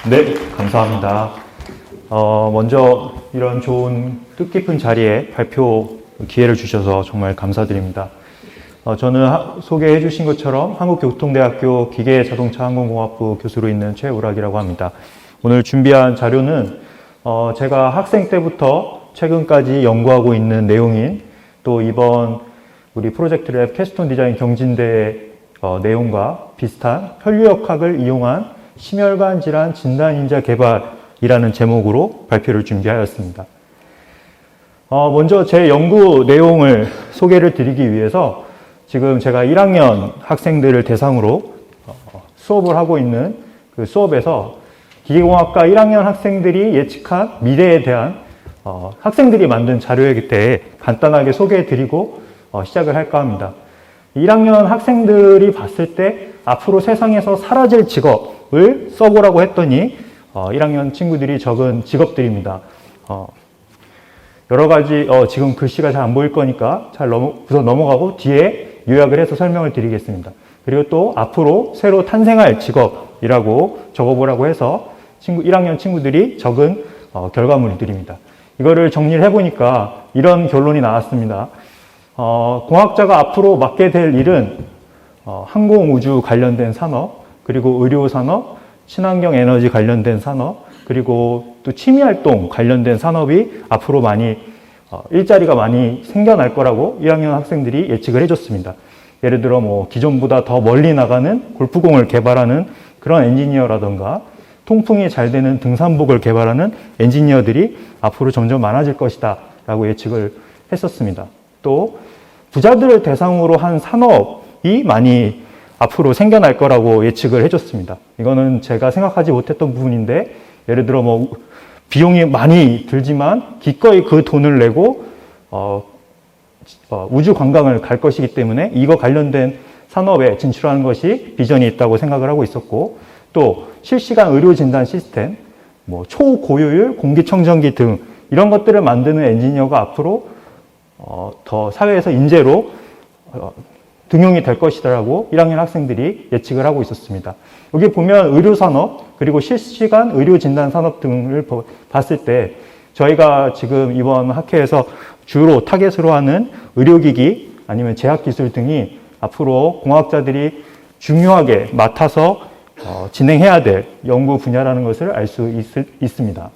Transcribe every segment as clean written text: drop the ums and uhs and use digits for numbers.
네, 감사합니다. 먼저 이런 좋은 뜻깊은 자리에 발표 기회를 주셔서 정말 감사드립니다. 저는 소개해 주신 것처럼 한국교통대학교 기계자동차항공공학부 교수로 있는 최우락이라고 합니다. 오늘 준비한 자료는 제가 학생 때부터 최근까지 연구하고 있는 내용인 또 이번 우리 프로젝트랩 캐스톤 디자인 경진대 내용과 비슷한 혈류역학을 이용한 심혈관 질환 진단 인자 개발이라는 제목으로 발표를 준비하였습니다. 먼저 제 연구 내용을 소개를 드리기 위해서 지금 제가 1학년 학생들을 대상으로 수업을 하고 있는 그 수업에서 기계공학과 1학년 학생들이 예측한 미래에 대한 학생들이 만든 자료이기 때문에 간단하게 소개해 드리고 시작을 할까 합니다. 1학년 학생들이 봤을 때 앞으로 세상에서 사라질 직업을 써보라고 했더니 1학년 친구들이 적은 직업들입니다. 여러 가지 지금 글씨가 잘 안 보일 거니까 우선 넘어가고 뒤에 요약을 해서 설명을 드리겠습니다. 그리고 또 앞으로 새로 탄생할 직업이라고 적어보라고 해서 1학년 친구들이 적은 결과물들입니다. 이거를 정리를 해보니까 이런 결론이 나왔습니다. 공학자가 앞으로 맡게 될 일은 항공우주 관련된 산업, 그리고 의료산업, 친환경 에너지 관련된 산업, 그리고 또 취미활동 관련된 산업이 앞으로 많이 일자리가 많이 생겨날 거라고 1학년 학생들이 예측을 해줬습니다. 예를 들어 기존보다 더 멀리 나가는 골프공을 개발하는 그런 엔지니어라던가 통풍이 잘 되는 등산복을 개발하는 엔지니어들이 앞으로 점점 많아질 것이다 라고 예측을 했었습니다. 또 부자들을 대상으로 한 산업이 많이 앞으로 생겨날 거라고 예측을 해줬습니다. 이거는 제가 생각하지 못했던 부분인데 예를 들어 비용이 많이 들지만 기꺼이 그 돈을 내고 우주 관광을 갈 것이기 때문에 이거 관련된 산업에 진출하는 것이 비전이 있다고 생각을 하고 있었고, 또 실시간 의료 진단 시스템, 초고효율 공기청정기 등 이런 것들을 만드는 엔지니어가 앞으로 더 사회에서 인재로 등용이 될 것이라고 1학년 학생들이 예측을 하고 있었습니다. 여기 보면 의료산업 그리고 실시간 의료진단산업 등을 봤을 때 저희가 지금 이번 학회에서 주로 타겟으로 하는 의료기기 아니면 제약기술 등이 앞으로 공학자들이 중요하게 맡아서 진행해야 될 연구 분야라는 것을 알 수 있습니다.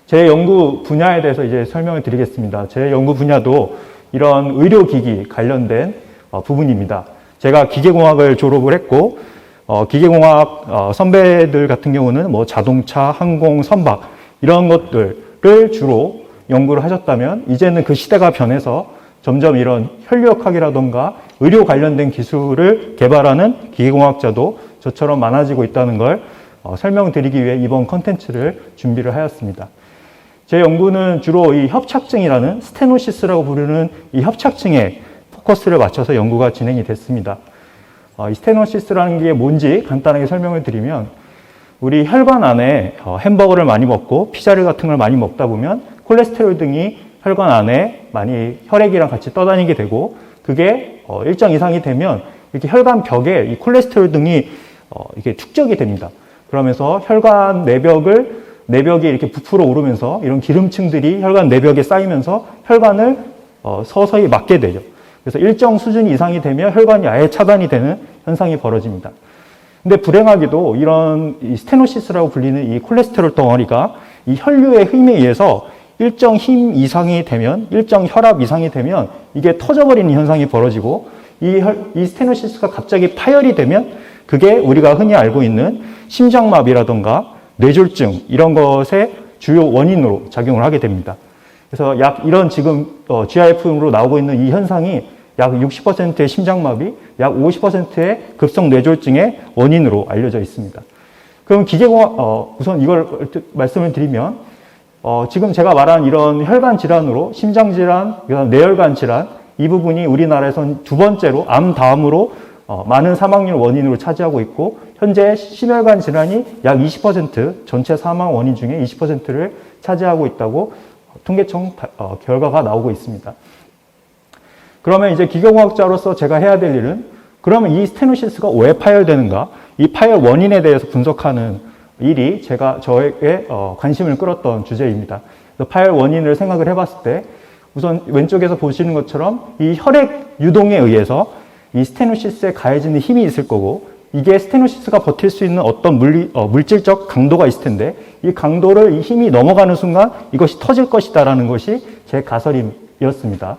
제 연구 분야에 대해서 이제 설명을 드리겠습니다. 제 연구 분야도 이런 의료기기 관련된 부분입니다. 제가 기계공학을 졸업을 했고 기계공학 선배들 같은 경우는 자동차, 항공, 선박 이런 것들을 주로 연구를 하셨다면 이제는 그 시대가 변해서 점점 이런 혈류역학이라던가 의료 관련된 기술을 개발하는 기계공학자도 저처럼 많아지고 있다는 걸 설명드리기 위해 이번 컨텐츠를 준비를 하였습니다. 제 연구는 주로 이 협착증이라는 스테노시스라고 부르는 이 협착증에 포커스를 맞춰서 연구가 진행이 됐습니다. 이 스테노시스라는 게 뭔지 간단하게 설명을 드리면 우리 혈관 안에 햄버거를 많이 먹고 피자를 같은 걸 많이 먹다 보면 콜레스테롤 등이 혈관 안에 많이 혈액이랑 같이 떠다니게 되고 그게 일정 이상이 되면 이렇게 혈관 벽에 이 콜레스테롤 등이 이게 축적이 됩니다. 그러면서 혈관 내벽이 이렇게 부풀어 오르면서 이런 기름층들이 혈관 내벽에 쌓이면서 혈관을 서서히 막게 되죠. 그래서 일정 수준 이상이 되면 혈관이 아예 차단이 되는 현상이 벌어집니다. 근데 불행하게도 이런 이 스테노시스라고 불리는 이 콜레스테롤 덩어리가 이 혈류의 힘에 의해서 일정 힘 이상이 되면, 일정 혈압 이상이 되면 이게 터져버리는 현상이 벌어지고 이 스테노시스가 갑자기 파열이 되면 그게 우리가 흔히 알고 있는 심장마비라던가 뇌졸중 이런 것의 주요 원인으로 작용을 하게 됩니다. 그래서 이런 지금 GIF로 나오고 있는 이 현상이 약 60%의 심장마비, 약 50%의 급성 뇌졸중의 원인으로 알려져 있습니다. 그럼 기계공학, 우선 이걸 말씀을 드리면, 지금 제가 말한 이런 혈관 질환으로 심장질환, 뇌혈관 질환, 이 부분이 우리나라에선 두 번째로 암 다음으로 많은 사망률 원인으로 차지하고 있고, 현재 심혈관 질환이 약 20%, 전체 사망 원인 중에 20%를 차지하고 있다고 통계청 결과가 나오고 있습니다. 그러면 이제 기계공학자로서 제가 해야 될 일은 그러면 이 스테노시스가 왜 파열되는가? 이 파열 원인에 대해서 분석하는 일이 저에게 관심을 끌었던 주제입니다. 그래서 파열 원인을 생각을 해봤을 때 우선 왼쪽에서 보시는 것처럼 이 혈액 유동에 의해서 이 스테노시스에 가해지는 힘이 있을 거고, 이게 스테노시스가 버틸 수 있는 어떤 물질적 강도가 있을 텐데, 이 강도를 이 힘이 넘어가는 순간 이것이 터질 것이다라는 것이 제 가설이었습니다.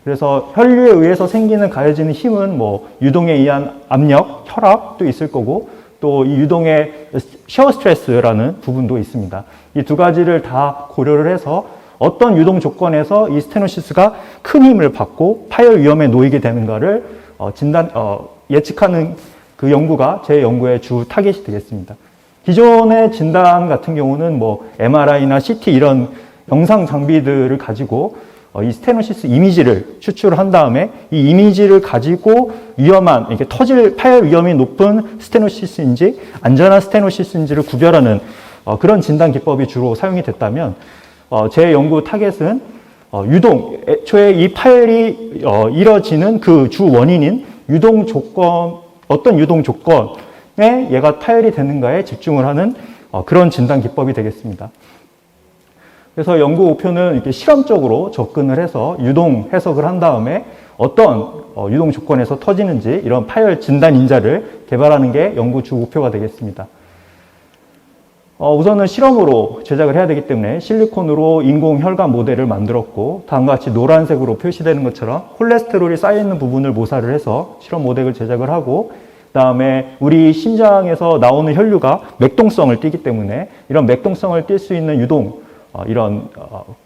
그래서 혈류에 의해서 생기는 가해지는 힘은 뭐 유동에 의한 압력, 혈압도 있을 거고, 또 이 유동의 시어 스트레스라는 부분도 있습니다. 이 두 가지를 다 고려를 해서 어떤 유동 조건에서 이 스테노시스가 큰 힘을 받고 파열 위험에 놓이게 되는가를 예측하는 그 연구가 제 연구의 주 타겟이 되겠습니다. 기존의 진단 같은 경우는 뭐 MRI나 CT 이런 영상 장비들을 가지고 이 스테노시스 이미지를 추출을 한 다음에 이 이미지를 가지고 위험한, 이렇게 터질 파열 위험이 높은 스테노시스인지 안전한 스테노시스인지를 구별하는 그런 진단 기법이 주로 사용이 됐다면, 제 연구 타겟은 애초에 이 파열이 이뤄지는 그 주 원인인 어떤 유동 조건에 얘가 파열이 되는가에 집중을 하는 그런 진단 기법이 되겠습니다. 그래서 연구 목표는 이렇게 실험적으로 접근을 해서 유동 해석을 한 다음에 어떤 유동 조건에서 터지는지 이런 파열 진단 인자를 개발하는 게 연구 주 목표가 되겠습니다. 우선은 실험으로 제작을 해야 되기 때문에 실리콘으로 인공 혈관 모델을 만들었고, 다음과 같이 노란색으로 표시되는 것처럼 콜레스테롤이 쌓여있는 부분을 모사를 해서 실험 모델을 제작을 하고, 그다음에 우리 심장에서 나오는 혈류가 맥동성을 띠기 때문에 이런 맥동성을 띌 수 있는 이런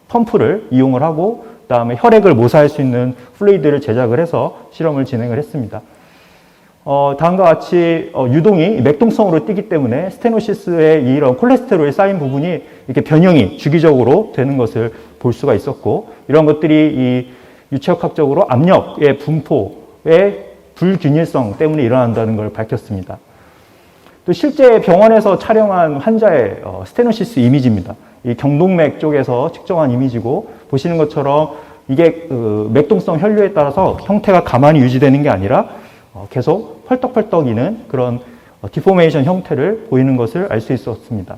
펌프를 이용을 하고, 그다음에 혈액을 모사할 수 있는 플루이드를 제작을 해서 실험을 진행을 했습니다. 다음과 같이 유동이 맥동성으로 뛰기 때문에 스테노시스의 이런 콜레스테롤이 쌓인 부분이 이렇게 변형이 주기적으로 되는 것을 볼 수가 있었고, 이런 것들이 이 유체역학적으로 압력의 분포의 불균일성 때문에 일어난다는 걸 밝혔습니다. 또 실제 병원에서 촬영한 환자의 스테노시스 이미지입니다. 이 경동맥 쪽에서 측정한 이미지고, 보시는 것처럼 이게 맥동성 혈류에 따라서 형태가 가만히 유지되는 게 아니라 계속 펄떡펄떡이는 그런 디포메이션 형태를 보이는 것을 알 수 있었습니다.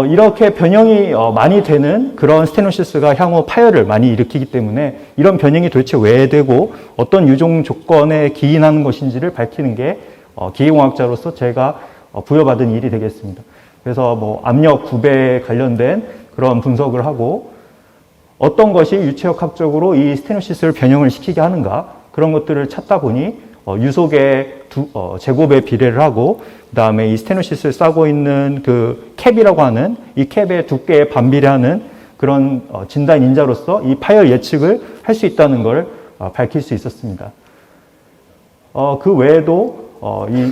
이렇게 변형이 많이 되는 그런 스테노시스가 향후 파열을 많이 일으키기 때문에 이런 변형이 도대체 왜 되고 어떤 유종 조건에 기인하는 것인지를 밝히는 게 기계공학자로서 제가 부여받은 일이 되겠습니다. 그래서 뭐 압력 구배에 관련된 그런 분석을 하고, 어떤 것이 유체역학적으로 이 스테노시스를 변형을 시키게 하는가, 그런 것들을 찾다 보니 유속의 제곱에 비례를 하고, 그 다음에 이 스테노시스를 싸고 있는 그 캡이라고 하는 이 캡의 두께에 반비례하는 그런 진단 인자로서 이 파열 예측을 할 수 있다는 걸 밝힐 수 있었습니다. 그 외에도 이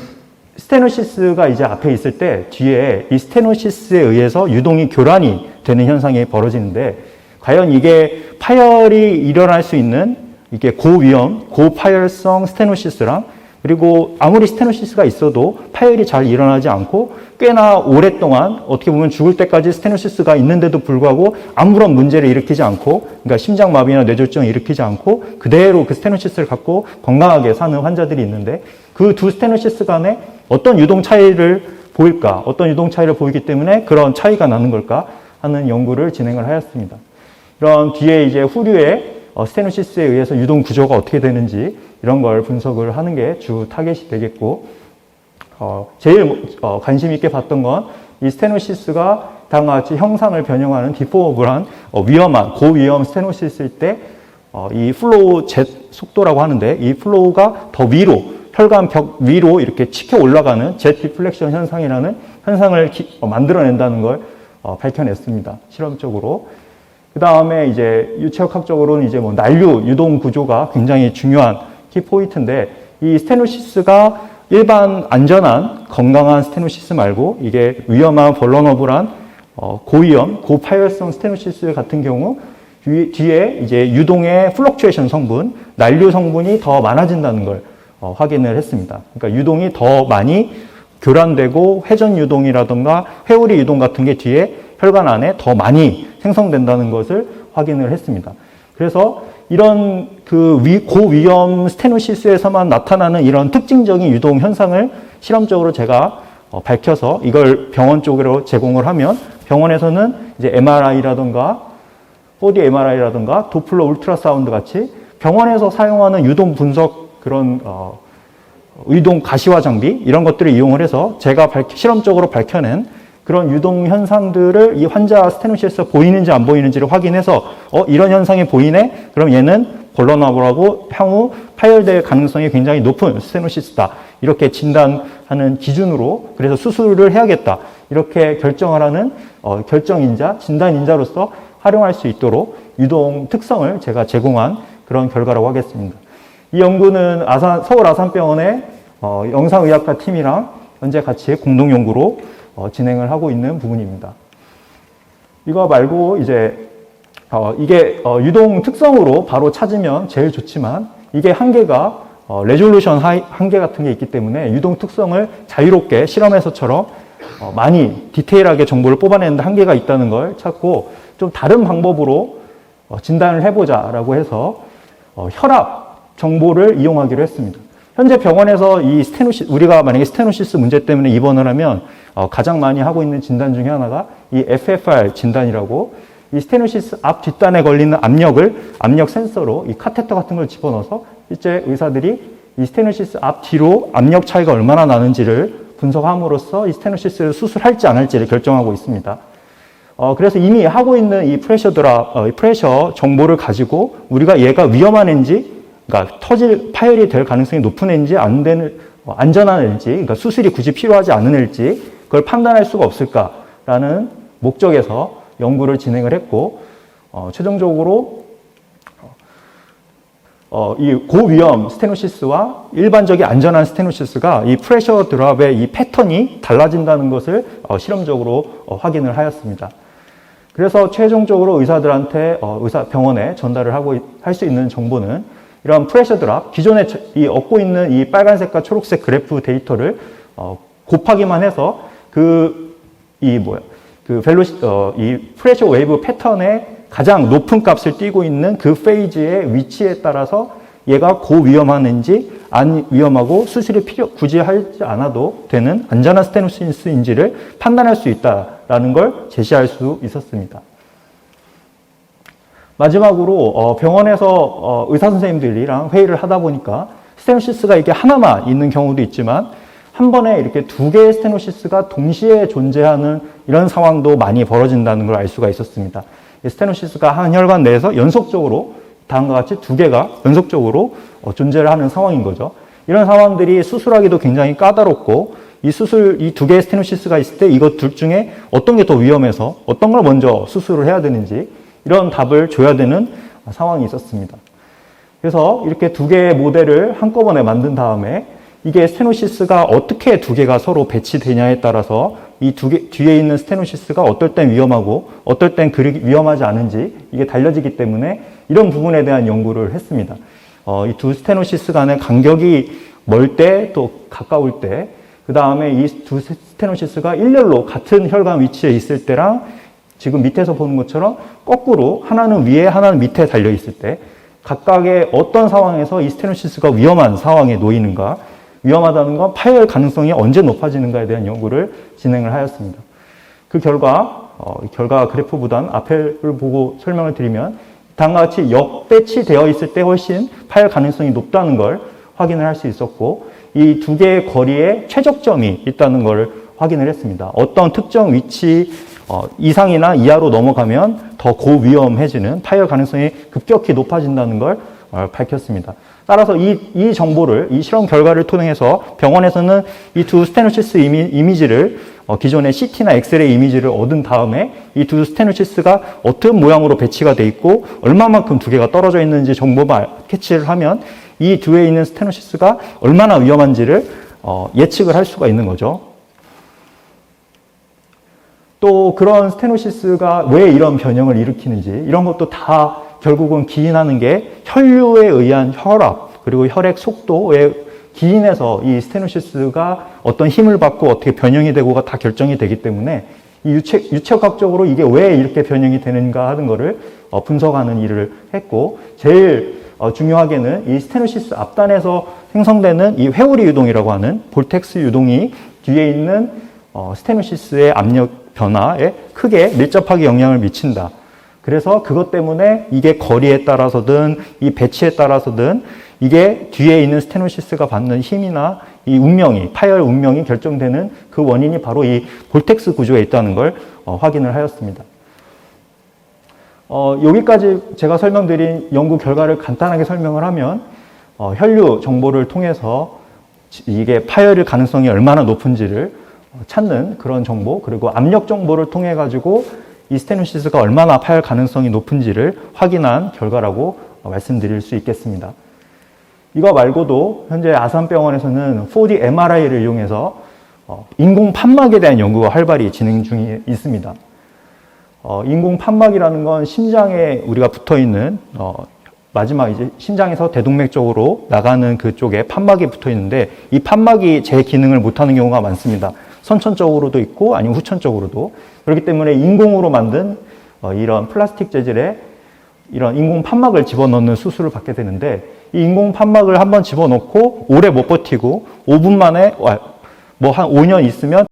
스테노시스가 이제 앞에 있을 때 뒤에 이 스테노시스에 의해서 유동이 교란이 되는 현상이 벌어지는데, 과연 이게 파열이 일어날 수 있는 이게 고위험, 고파열성 스테노시스랑, 그리고 아무리 스테노시스가 있어도 파열이 잘 일어나지 않고 꽤나 오랫동안 어떻게 보면 죽을 때까지 스테노시스가 있는데도 불구하고 아무런 문제를 일으키지 않고, 그러니까 심장마비나 뇌졸중을 일으키지 않고 그대로 그 스테노시스를 갖고 건강하게 사는 환자들이 있는데, 그 두 스테노시스 간에 어떤 유동 차이를 보일까, 어떤 유동 차이를 보이기 때문에 그런 차이가 나는 걸까 하는 연구를 진행을 하였습니다. 이런 뒤에 이제 후류의 스테노시스에 의해서 유동 구조가 어떻게 되는지 이런 걸 분석을 하는 게 주 타겟이 되겠고, 제일 관심 있게 봤던 건 이 스테노시스가 다음과 같이 형상을 변형하는 디포머블한 위험한 고위험 스테노시스일 때 이 플로우 젯 속도라고 하는데, 이 플로우가 더 위로 혈관 벽 위로 이렇게 치켜 올라가는 젯 디플렉션 현상이라는 현상을 만들어낸다는 걸 밝혀냈습니다. 실험적으로. 그 다음에 이제 유체역학적으로는 이제 뭐 난류 유동 구조가 굉장히 중요한 키포인트인데, 이 스테노시스가 일반 안전한 건강한 스테노시스 말고 이게 위험한 벌러너블한 고위험 고파열성 스테노시스 같은 경우 뒤에 이제 유동의 플럭추에이션 성분, 난류 성분이 더 많아진다는 걸 확인을 했습니다. 그러니까 유동이 더 많이 교란되고 회전 유동이라든가 회오리 유동 같은 게 뒤에 혈관 안에 더 많이 생성된다는 것을 확인을 했습니다. 그래서 이런 그 고위험 스테노시스에서만 나타나는 이런 특징적인 유동 현상을 실험적으로 제가 밝혀서 이걸 병원 쪽으로 제공을 하면 병원에서는 이제 MRI라든가 4D MRI라든가 도플러 울트라사운드 같이 병원에서 사용하는 유동 분석 그런 의동 가시화 장비 이런 것들을 이용을 해서 제가 실험적으로 밝혀낸 그런 유동 현상들을 이 환자 스테노시스에서 보이는지 안 보이는지를 확인해서 이런 현상이 보이네? 그럼 얘는 볼러너블하고 향후 파열될 가능성이 굉장히 높은 스테노시스다. 이렇게 진단하는 기준으로 그래서 수술을 해야겠다. 이렇게 결정을 하는 결정인자, 진단인자로서 활용할 수 있도록 유동 특성을 제가 제공한 그런 결과라고 하겠습니다. 이 연구는 서울 아산병원의 영상의학과 팀이랑 현재 같이 공동 연구로 진행을 하고 있는 부분입니다. 이거 말고 이제 이게 유동 특성으로 바로 찾으면 제일 좋지만 이게 한계가 레졸루션 한계 같은 게 있기 때문에 유동 특성을 자유롭게 실험에서처럼 많이 디테일하게 정보를 뽑아내는데 한계가 있다는 걸 찾고 좀 다른 방법으로 진단을 해보자라고 해서 혈압 정보를 이용하기로 했습니다. 현재 병원에서 이 우리가 만약에 스테노시스 문제 때문에 입원을 하면 가장 많이 하고 있는 진단 중에 하나가 이 FFR 진단이라고 이 스테노시스 앞 뒷단에 걸리는 압력 센서로 이 카테터 같은 걸 집어넣어서 실제 의사들이 이 스테노시스 앞 뒤로 압력 차이가 얼마나 나는지를 분석함으로써 이 스테노시스를 수술할지 안 할지를 결정하고 있습니다. 그래서 이미 하고 있는 이 프레셔 정보를 가지고 우리가 얘가 위험한 앤지, 그러니까 파열이 될 가능성이 높은 앤지, 안전한 앤지, 그러니까 수술이 굳이 필요하지 않은 앤지, 그걸 판단할 수가 없을까라는 목적에서 연구를 진행을 했고, 최종적으로 이 고위험 스테노시스와 일반적인 안전한 스테노시스가 이 프레셔 드랍의 이 패턴이 달라진다는 것을 실험적으로 확인을 하였습니다. 그래서 최종적으로 의사들한테 병원에 전달을 할 수 있는 정보는 이런 프레셔 드랍, 기존에 얻고 있는 이 빨간색과 초록색 그래프 데이터를 곱하기만 해서 이 프레셔 웨이브 패턴의 가장 높은 값을 띠고 있는 그 페이지의 위치에 따라서 얘가 고위험한지 안 위험하고 수술이 굳이 하지 않아도 되는 안전한 스테노시스인지를 판단할 수 있다라는 걸 제시할 수 있었습니다. 마지막으로 병원에서 의사 선생님들이랑 회의를 하다 보니까 스테노시스가 이게 하나만 있는 경우도 있지만 한 번에 이렇게 두 개의 스테노시스가 동시에 존재하는 이런 상황도 많이 벌어진다는 걸 알 수가 있었습니다. 스테노시스가 한 혈관 내에서 연속적으로 다음과 같이 두 개가 연속적으로 존재를 하는 상황인 거죠. 이런 상황들이 수술하기도 굉장히 까다롭고 이 두 개의 스테노시스가 있을 때 이것 둘 중에 어떤 게 더 위험해서 어떤 걸 먼저 수술을 해야 되는지 이런 답을 줘야 되는 상황이 있었습니다. 그래서 이렇게 두 개의 모델을 한꺼번에 만든 다음에 이게 스테노시스가 어떻게 두 개가 서로 배치되냐에 따라서 이 뒤에 있는 스테노시스가 어떨 땐 위험하고 어떨 땐 그리 위험하지 않은지 이게 달려지기 때문에 이런 부분에 대한 연구를 했습니다. 이 두 스테노시스 간의 간격이 멀 때 또 가까울 때, 그 다음에 이 두 스테노시스가 일렬로 같은 혈관 위치에 있을 때랑 지금 밑에서 보는 것처럼 거꾸로 하나는 위에 하나는 밑에 달려 있을 때 각각의 어떤 상황에서 이 스테노시스가 위험한 상황에 놓이는가, 위험하다는 건 파열 가능성이 언제 높아지는가에 대한 연구를 진행을 하였습니다. 그 결과 그래프보단 앞을 보고 설명을 드리면 다음과 같이 역배치되어 있을 때 훨씬 파열 가능성이 높다는 걸 확인을 할 수 있었고 이 두 개의 거리에 최적점이 있다는 걸 확인을 했습니다. 어떤 특정 위치 이상이나 이하로 넘어가면 더 고위험해지는 파열 가능성이 급격히 높아진다는 걸 밝혔습니다. 따라서 이 정보를, 이 실험 결과를 통해서 병원에서는 이 두 스테노시스 이미지를 기존의 CT나 엑스레이 이미지를 얻은 다음에 이 두 스테노시스가 어떤 모양으로 배치가 돼 있고 얼마만큼 두 개가 떨어져 있는지 정보만 캐치를 하면 이 뒤에 있는 스테노시스가 얼마나 위험한지를 예측을 할 수가 있는 거죠. 또 그런 스테노시스가 왜 이런 변형을 일으키는지 이런 것도 다 결국은 기인하는 게 혈류에 의한 혈압 그리고 혈액 속도에 기인해서 이 스테노시스가 어떤 힘을 받고 어떻게 변형이 되고가 다 결정이 되기 때문에 이 유체학적으로 이게 왜 이렇게 변형이 되는가 하는 거를 분석하는 일을 했고 제일 중요하게는 이 스테노시스 앞단에서 생성되는 이 회오리 유동이라고 하는 볼텍스 유동이 뒤에 있는 스테노시스의 압력 변화에 크게 밀접하게 영향을 미친다. 그래서 그것 때문에 이게 거리에 따라서든 이 배치에 따라서든 이게 뒤에 있는 스테노시스가 받는 힘이나 이 운명이, 파열 운명이 결정되는 그 원인이 바로 이 볼텍스 구조에 있다는 걸 확인을 하였습니다. 여기까지 제가 설명드린 연구 결과를 간단하게 설명을 하면 혈류 정보를 통해서 이게 파열일 가능성이 얼마나 높은지를 찾는 그런 정보, 그리고 압력 정보를 통해 가지고 이 스테노시스가 얼마나 파열 가능성이 높은지를 확인한 결과라고 말씀드릴 수 있겠습니다. 이거 말고도 현재 아산병원에서는 4D MRI를 이용해서 인공 판막에 대한 연구가 활발히 진행 중에 있습니다. 인공 판막이라는 건 심장에 우리가 붙어 있는 마지막 이제 심장에서 대동맥 쪽으로 나가는 그쪽에 판막이 붙어 있는데 이 판막이 제 기능을 못하는 경우가 많습니다. 선천적으로도 있고 아니면 후천적으로도. 그렇기 때문에 인공으로 만든 이런 플라스틱 재질의 이런 인공 판막을 집어넣는 수술을 받게 되는데 이 인공 판막을 한번 집어넣고 오래 못 버티고 5분 만에 뭐 한 5년 있으면